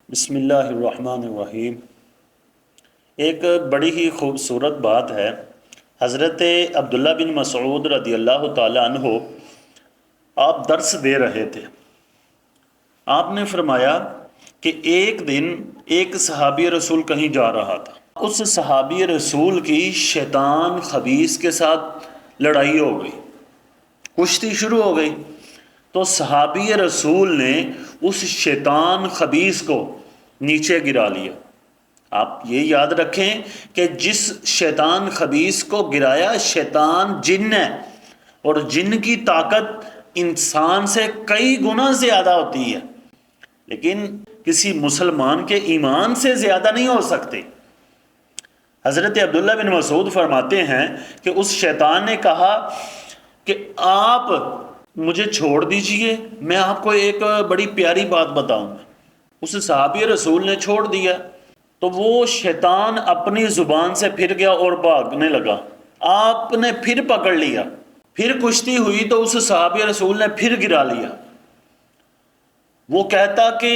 بسم اللہ الرحمن الرحیم۔ ایک بڑی ہی خوبصورت بات ہے۔ حضرت عبداللہ بن مسعود رضی اللہ تعالی عنہ آپ درس دے رہے تھے۔ آپ نے فرمایا کہ ایک دن ایک صحابی رسول کہیں جا رہا تھا۔ اس صحابی رسول کی شیطان خبیث کے ساتھ لڑائی ہو گئی، کشتی شروع ہو گئی۔ تو صحابی رسول نے اس شیطان خبیث کو نیچے گرا لیا۔ آپ یہ یاد رکھیں کہ جس شیطان خبیث کو گرایا شیطان جن ہے، اور جن کی طاقت انسان سے کئی گنا زیادہ ہوتی ہے، لیکن کسی مسلمان کے ایمان سے زیادہ نہیں ہو سکتے۔ حضرت عبداللہ بن مسعود فرماتے ہیں کہ اس شیطان نے کہا کہ آپ مجھے چھوڑ دیجئے، میں آپ کو ایک بڑی پیاری بات بتاؤں گا۔ اس صحابی رسول نے چھوڑ دیا تو وہ شیطان اپنی زبان سے پھر گیا اور بھاگنے لگا۔ آپ نے پھر پکڑ لیا، پھر کشتی ہوئی تو اس صحابی رسول نے پھر گرا لیا۔ وہ کہتا کہ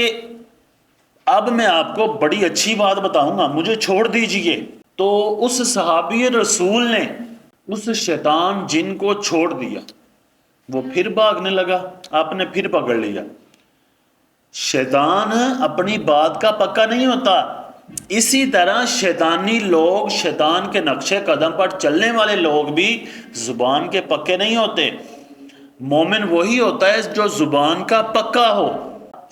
اب میں آپ کو بڑی اچھی بات بتاؤں گا، مجھے چھوڑ دیجئے۔ تو اس صحابی رسول نے اس شیطان جن کو چھوڑ دیا، وہ پھر بھاگنے لگا، آپ نے پھر پکڑ لیا۔ شیطان اپنی بات کا پکا نہیں ہوتا، اسی طرح شیطانی لوگ، شیطان کے نقشے قدم پر چلنے والے لوگ بھی زبان کے پکے نہیں ہوتے۔ مومن وہی ہوتا ہے جو زبان کا پکا ہو۔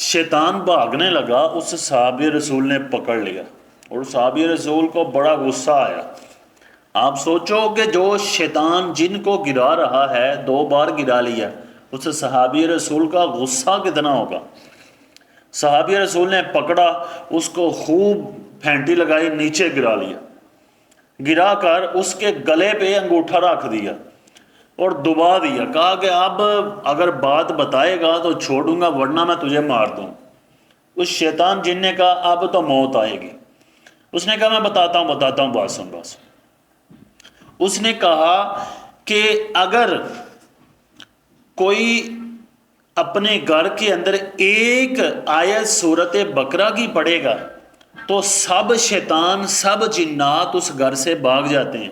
شیطان بھاگنے لگا، اس صحابی رسول نے پکڑ لیا اور صحابی رسول کو بڑا غصہ آیا۔ آپ سوچو کہ جو شیطان جن کو گرا رہا ہے، 2 بار گرا لیا، اس صحابی رسول کا غصہ کتنا ہوگا۔ صحابی رسول نے پکڑا، اس کو خوب پھینٹی لگائی، نیچے گرا لیا، گرا کر اس کے گلے پہ انگوٹھا رکھ دیا اور دبا دیا۔ کہا کہ اب اگر بات بتائے گا تو چھوڑوں گا، ورنہ میں تجھے مار دوں۔ اس شیطان جن نے کہا اب تو موت آئے گی۔ اس نے کہا میں بتاتا ہوں، بات سن بس۔ اس نے کہا کہ اگر کوئی اپنے گھر کے اندر ایک آیت سورت بقرہ کی پڑھے گا تو سب شیطان، سب جنات اس گھر سے بھاگ جاتے ہیں،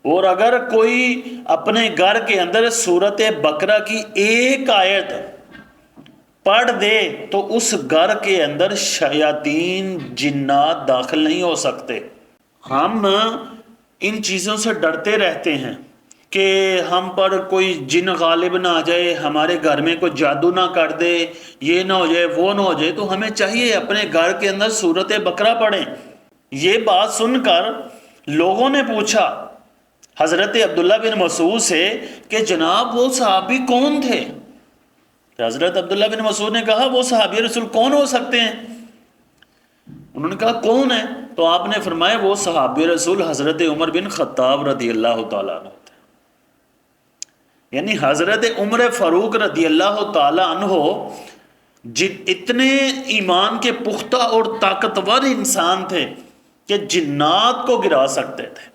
اور اگر کوئی اپنے گھر کے اندر سورت بقرہ کی ایک آیت پڑھ دے تو اس گھر کے اندر شیاطین، جنات داخل نہیں ہو سکتے۔ ہم ان چیزوں سے ڈرتے رہتے ہیں کہ ہم پر کوئی جن غالب نہ آ جائے، ہمارے گھر میں کوئی جادو نہ کر دے، یہ نہ ہو جائے، وہ نہ ہو جائے۔ تو ہمیں چاہیے اپنے گھر کے اندر سورت بقرہ پڑھیں۔ یہ بات سن کر لوگوں نے پوچھا حضرت عبداللہ بن مسعود سے کہ جناب وہ صحابی کون تھے؟ حضرت عبداللہ بن مسعود نے کہا وہ صحابی رسول کون ہو سکتے ہیں؟ انہوں نے کہا کون ہے؟ تو آپ نے فرمایا وہ صحابی رسول حضرت عمر بن خطاب رضی اللہ تعالیٰ عنہ تھے۔ یعنی حضرت عمر فاروق رضی اللہ تعالی عنہ اتنے ایمان کے پختہ اور طاقتور انسان تھے کہ جنات کو گرا سکتے تھے،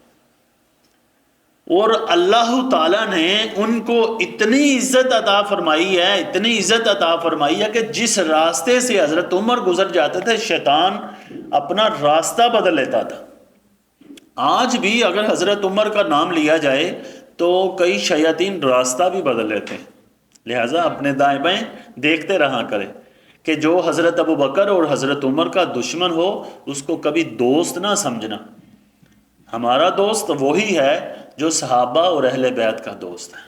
اور اللہ تعالیٰ نے ان کو اتنی عزت عطا فرمائی ہے، اتنی عزت عطا فرمائی ہے کہ جس راستے سے حضرت عمر گزر جاتے تھے شیطان اپنا راستہ بدل لیتا تھا۔ آج بھی اگر حضرت عمر کا نام لیا جائے تو کئی شیاطین راستہ بھی بدل لیتے ہیں۔ لہٰذا اپنے دائیں بائیں دیکھتے رہا کریں کہ جو حضرت ابو بکر اور حضرت عمر کا دشمن ہو اس کو کبھی دوست نہ سمجھنا۔ ہمارا دوست وہی ہے جو صحابہ اور اہل بیت کا دوست ہے۔